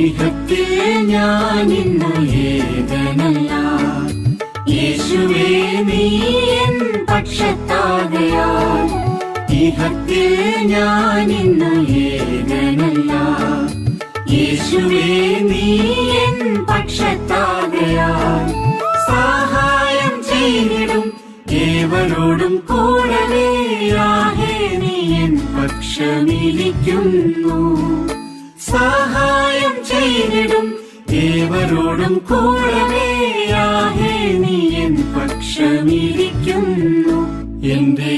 ഇഹത്തിൽ ഞാൻ ഇന്നു ഏകനല്ല, യേശുവേ നീ എൻ പക്ഷത്താകയാൽ. ഇഹത്തിൽ ഞാൻ ഇന്നു ഏകനല്ല, യേശുവേ നീ എൻ പക്ഷത്താകയാൽ. സഹായം ചെയ്തിടും ഏവരോടും കൂടവേ, യാഹേ നീ എൻ പക്ഷമിരിക്കുന്നു. സഹായം ചെയ്തിടും ഏവരോടും കൂടവേ, യാഹേ നീ എൻ പക്ഷമിരിക്കുന്നു. എന്റെ